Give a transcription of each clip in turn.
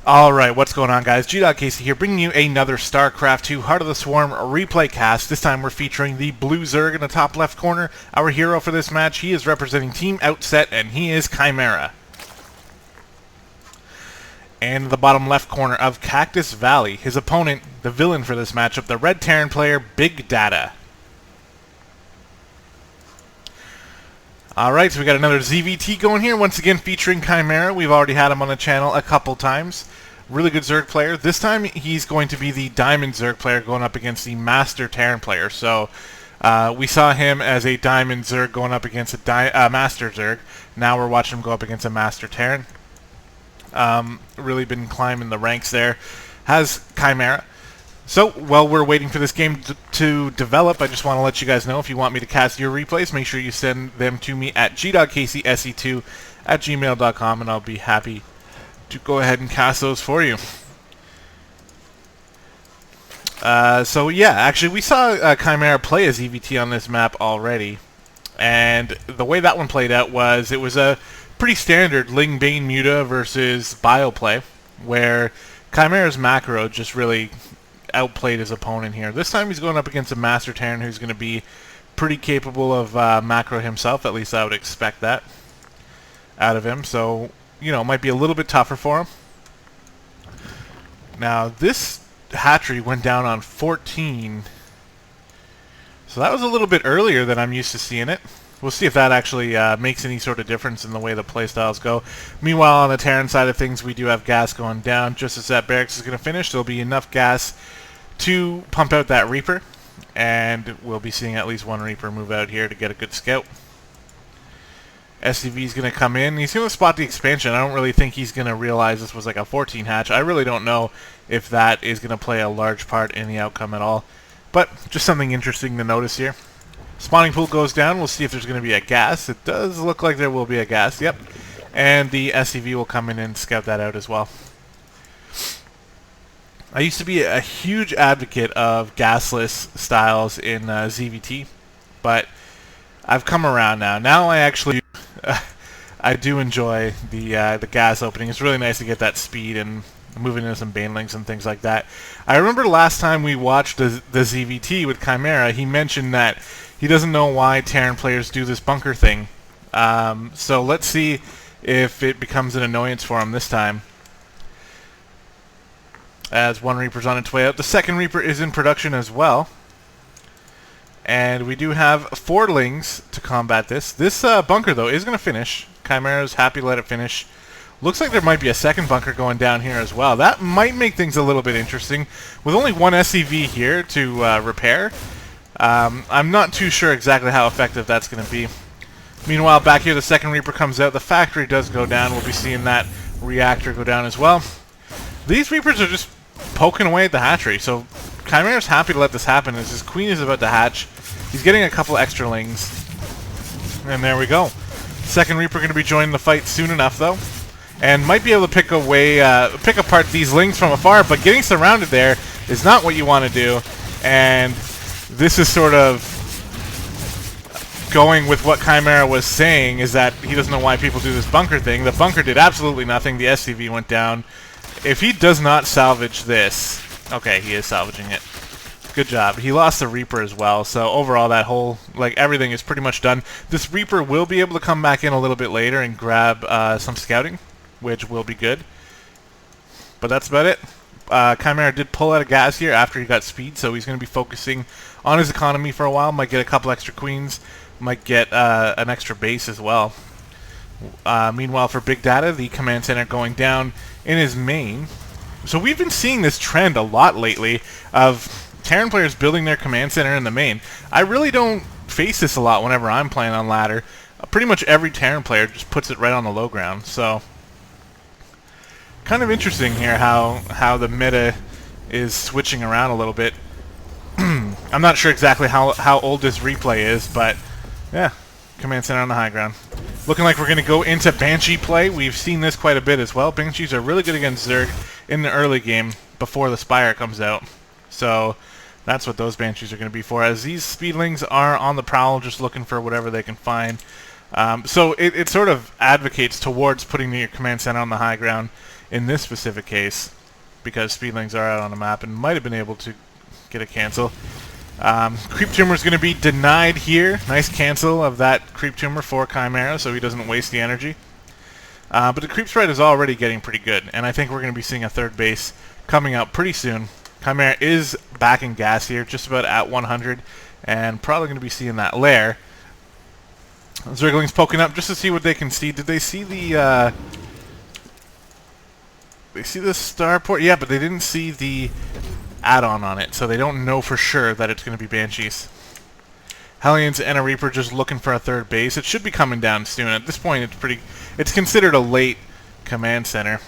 Alright, what's going on, guys? gdoggcasey here, bringing you another StarCraft 2 Heart of the Swarm replay cast. This time we're featuring the blue Zerg in the top left corner. Our hero for this match, he is representing Team Outset, and he is Chimaera. And in the bottom left corner of Cactus Valley, his opponent, the villain for this matchup, the red Terran player, BigData. Alright, so we got another ZVT going here, once again featuring Chimaera. We've already had him on the channel a couple times. Really good Zerg player. This time he's going to be the Diamond Zerg player going up against the Master Terran player. So we saw him as a Diamond Zerg going up against a Master Zerg. Now we're watching him go up against a Master Terran. Really been climbing the ranks there. Has Chimaera. So, while we're waiting for this game to develop, I just want to let you guys know, if you want me to cast your replays, make sure you send them to me at gdoggcasey, SC2, at gmail.com, and I'll be happy to go ahead and cast those for you. So yeah, actually we saw Chimaera play as EVT on this map already, and the way that one played out was, it was a pretty standard Ling Bane Muta versus Bio play, where Chimaera's macro just really outplayed his opponent here. This time he's going up against a Master Terran who's going to be pretty capable of macro himself, at least I would expect that out of him, so, you know, it might be a little bit tougher for him. Now, this hatchery went down on 14, so that was a little bit earlier than I'm used to seeing it. We'll see if that actually makes any sort of difference in the way the playstyles go. Meanwhile, on the Terran side of things, we do have gas going down. Just as that barracks is going to finish, there'll be enough gas to pump out that Reaper, and we'll be seeing at least one Reaper move out here to get a good scout. SCV is going to come in. He's going to spot the expansion. I don't really think he's going to realize this was like a 14 hatch. I really don't know if that is going to play a large part in the outcome at all, but just something interesting to notice here. Spawning pool goes down. We'll see if there's going to be a gas. It does look like there will be a gas. Yep. And the SCV will come in and scout that out as well. I used to be a huge advocate of gasless styles in ZVT, but I've come around now. Now I actually I do enjoy the gas opening. It's really nice to get that speed and moving into some banelings and things like that. I remember last time we watched the ZVT with Chimaera, he mentioned that he doesn't know why Terran players do this bunker thing. So let's see if it becomes an annoyance for him this time. As one Reaper's on its way out. The second Reaper is in production as well. And we do have 4 Lings to combat this. This bunker, though, is going to finish. Chimaera's happy to let it finish. Looks like there might be a second bunker going down here as well. That might make things a little bit interesting. With only one SCV here to repair, I'm not too sure exactly how effective that's going to be. Meanwhile, back here, the second Reaper comes out. The factory does go down. We'll be seeing that reactor go down as well. These Reapers are just poking away at the hatchery, so Chimaera's happy to let this happen as his queen is about to hatch. He's getting a couple extra lings. And there we go. Second Reaper going to be joining the fight soon enough, though. And might be able to pick apart these lings from afar, but getting surrounded there is not what you want to do. And this is sort of going with what Chimaera was saying, is that he doesn't know why people do this bunker thing. The bunker did absolutely nothing. The SCV went down. If he does not salvage this... Okay, he is salvaging it. Good job. He lost the Reaper as well, so overall that whole... like, everything is pretty much done. This Reaper will be able to come back in a little bit later and grab some scouting, which will be good. But that's about it. Chimaera did pull out of gas here after he got speed, so he's going to be focusing on his economy for a while. Might get a couple extra queens. Might get an extra base as well. Meanwhile, for BigData, the command center going down in his main. So we've been seeing this trend a lot lately of Terran players building their command center in the main. I really don't face this a lot whenever I'm playing on ladder. Pretty much every Terran player just puts it right on the low ground. So kind of interesting here how the meta is switching around a little bit. I'm not sure exactly how old this replay is, but yeah, command center on the high ground. Looking like we're going to go into Banshee play. We've seen this quite a bit as well. Banshees are really good against Zerg in the early game before the Spire comes out. So that's what those Banshees are going to be for, as these Speedlings are on the prowl just looking for whatever they can find. So it sort of advocates towards putting your command center on the high ground in this specific case, because Speedlings are out on the map and might have been able to get a cancel. Creep Tumor is going to be denied here. Nice cancel of that Creep Tumor for Chimaera, so he doesn't waste the energy. But the creep spread is already getting pretty good, and I think we're going to be seeing a third base coming out pretty soon. Chimaera is back in gas here, just about at 100, and probably going to be seeing that lair. Zerglings poking up just to see what they can see. Did they see the starport? Yeah, but they didn't see the add-on on it, so they don't know for sure that it's going to be Banshees. Hellions and a Reaper just looking for a third base. It should be coming down soon. At this point, it's considered a late command center.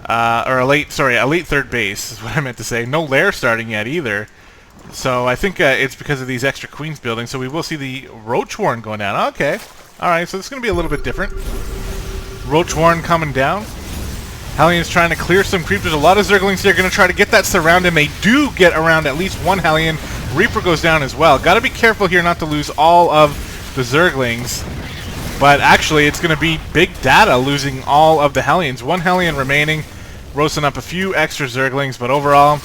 Or a late third base is what I meant to say. No lair starting yet either. So I think it's because of these extra queens building. So we will see the Roach Warren going down. Okay. Alright, so this is going to be a little bit different. Roach Warren coming down. Hellions trying to clear some creep. There's a lot of Zerglings here going to try to get that surround, and they do get around at least one Hellion. Reaper goes down as well. Got to be careful here not to lose all of the Zerglings. But actually, it's going to be BigData losing all of the Hellions. One Hellion remaining, roasting up a few extra Zerglings, but overall,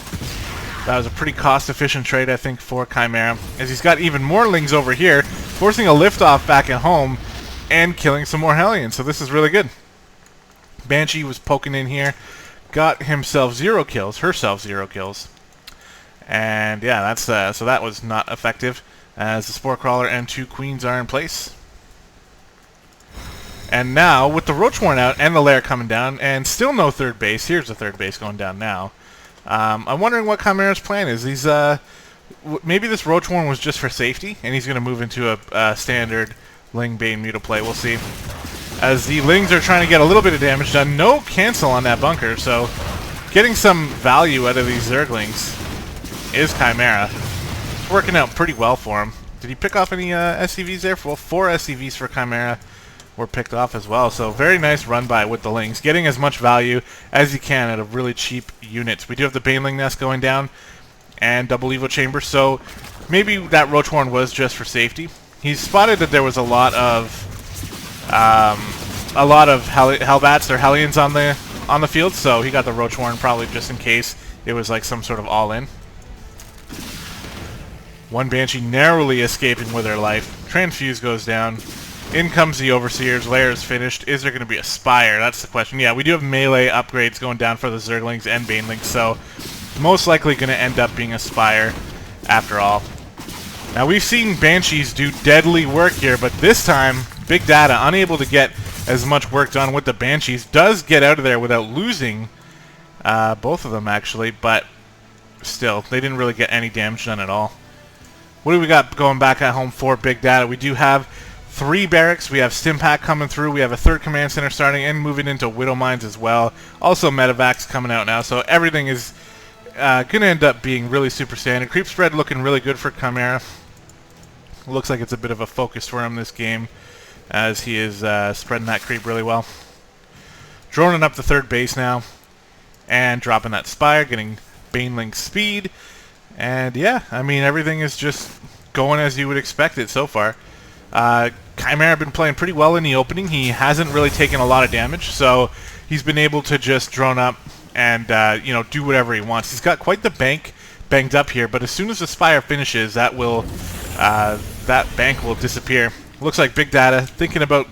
that was a pretty cost-efficient trade, I think, for Chimaera, as he's got even more Lings over here, forcing a liftoff back at home, and killing some more Hellions, so this is really good. Banshee was poking in here, got himself herself 0 kills. And yeah, that's so that was not effective, as the Spore Crawler and 2 Queens are in place. And now, with the Roach Warren out and the lair coming down, and still no third base, here's the third base going down now. I'm wondering what Chimaera's plan is. He's maybe this Roach Warren was just for safety, and he's going to move into a standard Ling Bane Muta play. We'll see. As the Lings are trying to get a little bit of damage done, no cancel on that bunker, so getting some value out of these Zerglings is Chimaera. It's working out pretty well for him. Did he pick off any SCVs there? Well, 4 SCVs for Chimaera were picked off as well, so very nice run by with the Lings, getting as much value as you can out of really cheap units. We do have the Baneling Nest going down and double Evo Chamber, so maybe that Roach Warren was just for safety. He's spotted that there was a lot of Hellbats or Hellions on the field, so he got the Roach Warren probably just in case it was like some sort of all-in. One Banshee narrowly escaping with her life. Transfuse goes down. In comes the Overseer's. Lair is finished. Is there going to be a Spire? That's the question. Yeah, we do have melee upgrades going down for the Zerglings and Banelings, so most likely going to end up being a Spire after all. Now, we've seen Banshees do deadly work here, but this time, BigData, unable to get as much work done with the Banshees, does get out of there without losing both of them, actually, but still, they didn't really get any damage done at all. What do we got going back at home for BigData? We do have 3 barracks. We have Stimpack coming through. We have a 3rd command center starting and moving into Widow Mines as well. Also, Medevacs coming out now, so everything is going to end up being really super standard. Creep spread looking really good for Chimaera. Looks like it's a bit of a focus for him this game, as he is spreading that creep really well. Droning up the 3rd base now, and dropping that Spire, getting Baneling speed. And yeah, I mean, everything is just going as you would expect it so far. Chimaera been playing pretty well in the opening. He hasn't really taken a lot of damage, so he's been able to just drone up and do whatever he wants. He's got quite the bank banged up here, but as soon as the Spire finishes, that bank will disappear. Looks like BigData thinking about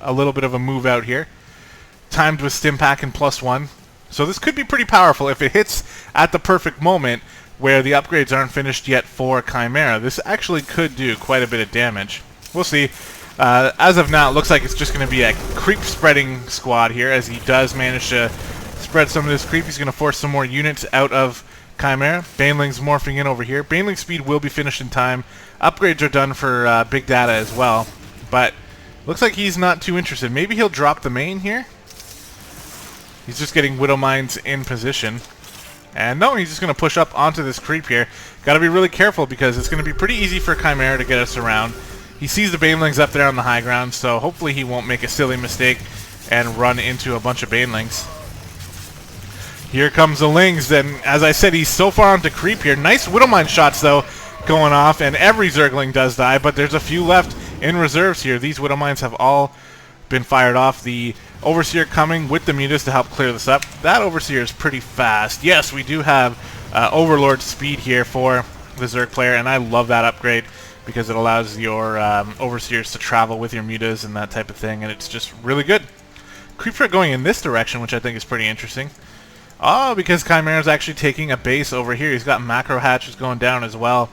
a little bit of a move out here. Timed with Stimpack and +1. So this could be pretty powerful if it hits at the perfect moment where the upgrades aren't finished yet for Chimaera. This actually could do quite a bit of damage. We'll see. As of now, it looks like it's just going to be a creep spreading squad here, as he does manage to spread some of this creep. He's going to force some more units out of Chimaera. Baneling's morphing in over here. Baneling speed will be finished in time. Upgrades are done for BigData as well, but looks like he's not too interested. Maybe he'll drop the main here. He's just getting Widow Mines in position. And no, he's just going to push up onto this creep here. Got to be really careful because it's going to be pretty easy for Chimaera to get us around. He sees the Banelings up there on the high ground, so hopefully he won't make a silly mistake and run into a bunch of Banelings. Here comes the Lings, and as I said, he's so far onto creep here. Nice Widowmine shots, though, going off, and every Zergling does die, but there's a few left in reserves here. These Widowmines have all been fired off. The Overseer coming with the mutas to help clear this up. That Overseer is pretty fast. Yes, we do have Overlord speed here for the Zerg player, and I love that upgrade because it allows your Overseers to travel with your mutas and that type of thing, and it's just really good. Creeps are going in this direction, which I think is pretty interesting. Oh, because Chimaera's actually taking a base over here. He's got macro hatches going down as well.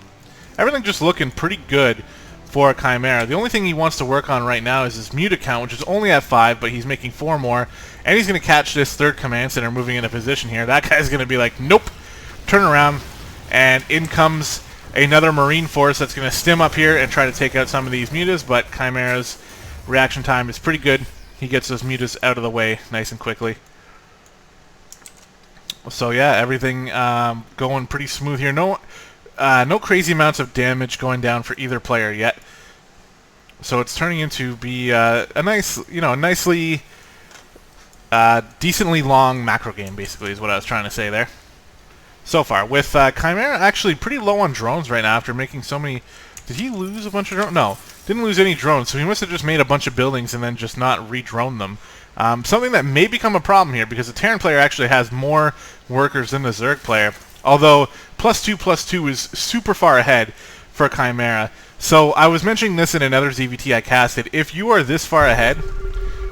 Everything just looking pretty good for Chimaera. The only thing he wants to work on right now is his muta count, which is only at 5, but he's making 4 more. And he's going to catch this third command center moving into position here. That guy's going to be like, nope, turn around. And in comes another Marine force that's going to stim up here and try to take out some of these mutas, but Chimaera's reaction time is pretty good. He gets those mutas out of the way nice and quickly. So yeah, everything going pretty smooth here. No crazy amounts of damage going down for either player yet. So it's turning into be a nice, nicely, decently long macro game, basically, is what I was trying to say there. So far, with Chimaera actually pretty low on drones right now after making so many. Did he lose a bunch of drones? No, didn't lose any drones, so he must have just made a bunch of buildings and then just not re-drone them. Something that may become a problem here because the Terran player actually has more workers than the Zerg player. Although +2/+2 is super far ahead for Chimaera. So I was mentioning this in another ZVT I casted. If you are this far ahead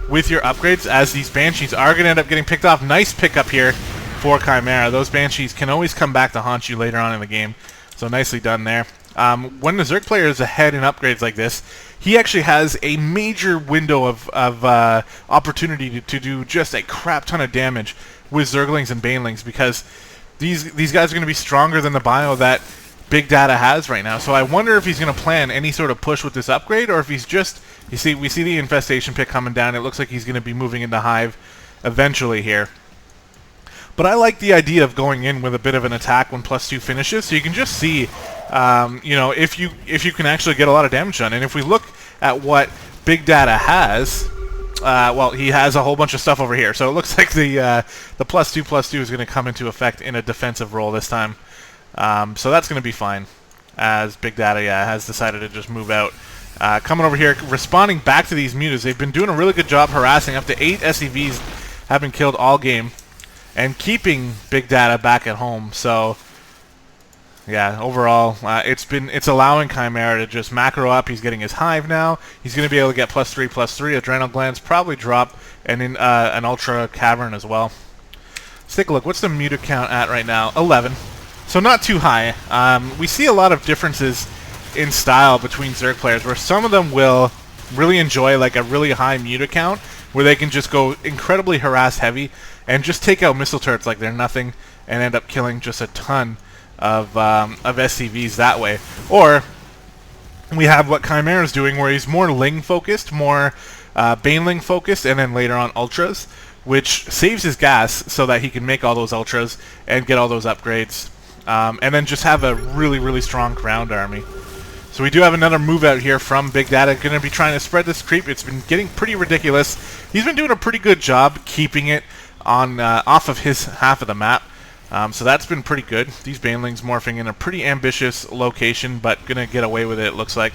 with your upgrades, as these Banshees are going to end up getting picked off, nice pickup here for Chimaera. Those Banshees can always come back to haunt you later on in the game. So nicely done there. When the Zerg player is ahead in upgrades like this, he actually has a major window of opportunity to do just a crap ton of damage with Zerglings and Banelings because these guys are going to be stronger than the bio that BigData has right now. So I wonder if he's going to plan any sort of push with this upgrade, or if he's just, we see the infestation pick coming down. It looks like he's going to be moving into Hive eventually here. But I like the idea of going in with a bit of an attack when +2 finishes, so you can just see, if you can actually get a lot of damage done. And if we look at what BigData has, well, he has a whole bunch of stuff over here. So it looks like the +2/+2 is going to come into effect in a defensive role this time. So that's going to be fine, as BigData has decided to just move out. Coming over here, responding back to these mutas. They've been doing a really good job harassing. Up to 8 SCVs have been killed all game, and keeping BigData back at home. So yeah, overall, it's allowing Chimaera to just macro up. He's getting his Hive now. He's going to be able to get +3/+3. Adrenal glands probably drop, and in an Ultra Cavern as well. Let's take a look. What's the muta count at right now? 11. So not too high. We see a lot of differences in style between Zerg players, where some of them will really enjoy like a really high muta count, where they can just go incredibly harass heavy and just take out missile turrets like they're nothing and end up killing just a ton of SCVs that way. Or we have what Chimaera's doing, where he's more Ling focused, more Baneling focused, and then later on Ultras, which saves his gas so that he can make all those Ultras and get all those upgrades, and then just have a really, really strong ground army. So we do have another move out here from BigData. Going to be trying to spread this creep. It's been getting pretty ridiculous. He's been doing a pretty good job keeping it on off of his half of the map. So that's been pretty good. These Banelings morphing in a pretty ambitious location, but going to get away with it looks like.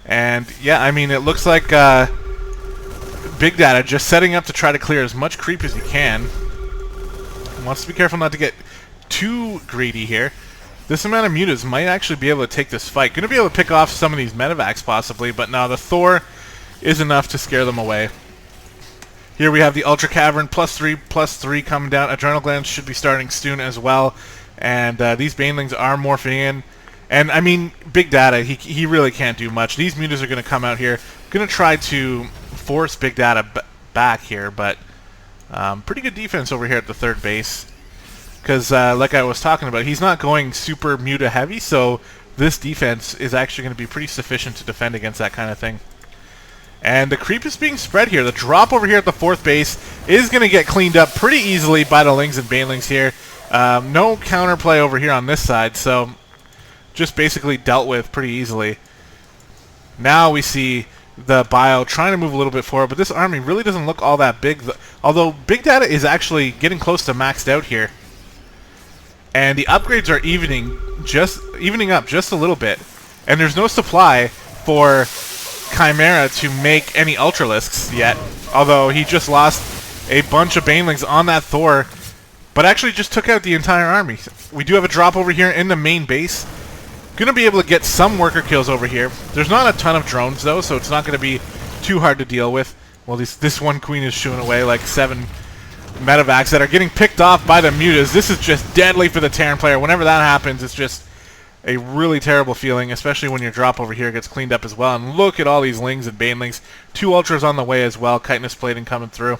And yeah, I mean, it looks like BigData just setting up to try to clear as much creep as he can. He wants to be careful not to get too greedy here. This amount of mutas might actually be able to take this fight. Going to be able to pick off some of these medevacs possibly, but no, the Thor is enough to scare them away. Here we have the Ultra Cavern, +3/+3 coming down. Adrenal glands should be starting soon as well. And these Banelings are morphing in. And I mean, BigData, he really can't do much. These mutas are going to come out here. Going to try to force BigData back here, but pretty good defense over here at the third base. Because, like I was talking about, he's not going super muta heavy, so this defense is actually going to be pretty sufficient to defend against that kind of thing. And the creep is being spread here. The drop over here at the fourth base is going to get cleaned up pretty easily by the Lings and Banelings here. No counterplay over here on this side, so just basically dealt with pretty easily. Now we see the bio trying to move a little bit forward, but this army really doesn't look all that big. Although BigData is actually getting close to maxed out here. And the upgrades are evening up just a little bit. And there's no supply for Chimaera to make any Ultralisks yet, although he just lost a bunch of Banelings on that Thor, but actually just took out the entire army. We do have a drop over here in the main base. Gonna be able to get some worker kills over here. There's not a ton of drones though, so it's not gonna be too hard to deal with. Well, this one queen is shooing away like 7 medevacs that are getting picked off by the mutas. This is just deadly for the Terran player. Whenever that happens, it's just a really terrible feeling, especially when your drop over here gets cleaned up as well. And look at all these Lings and Banelings. 2 Ultras on the way as well. Chitinous plating coming through.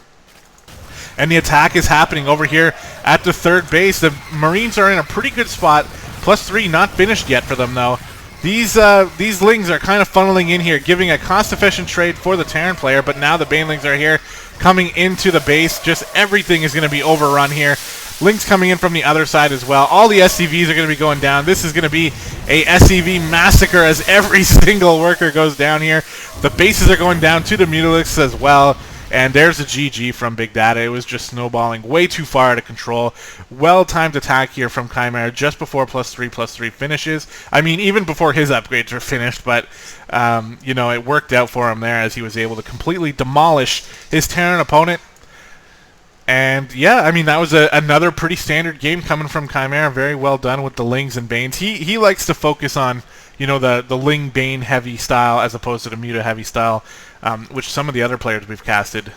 And the attack is happening over here at the third base. The Marines are in a pretty good spot. +3 not finished yet for them though. These Lings are kind of funneling in here, giving a cost-efficient trade for the Terran player, but now the Banelings are here coming into the base. Just everything is going to be overrun here. Lings coming in from the other side as well. All the SCVs are going to be going down. This is going to be a SCV massacre as every single worker goes down here. The bases are going down to the Mutalisks as well. And there's a GG from BigData. It was just snowballing way too far out of control. Well-timed attack here from Chimaera just before +3/+3 finishes. I mean, even before his upgrades were finished, but, you know, it worked out for him there as he was able to completely demolish his Terran opponent. And, yeah, I mean, that was another pretty standard game coming from Chimaera. Very well done with the Lings and Banes. He likes to focus on, you know, the Ling Bane heavy style as opposed to the Muta heavy style, which some of the other players we've casted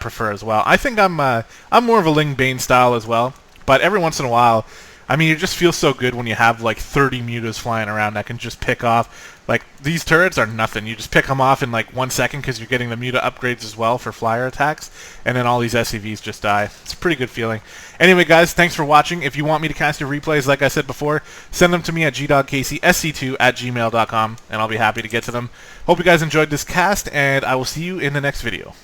prefer as well. I think I'm more of a Ling Bane style as well, but every once in a while, I mean, it just feels so good when you have like 30 mutas flying around that can just pick off. Like, these turrets are nothing. You just pick them off in like 1 second because you're getting the muta upgrades as well for flyer attacks, and then all these SCVs just die. It's a pretty good feeling. Anyway, guys, thanks for watching. If you want me to cast your replays, like I said before, send them to me at gdoggcasey, SC2 @gmail.com, and I'll be happy to get to them. Hope you guys enjoyed this cast, and I will see you in the next video.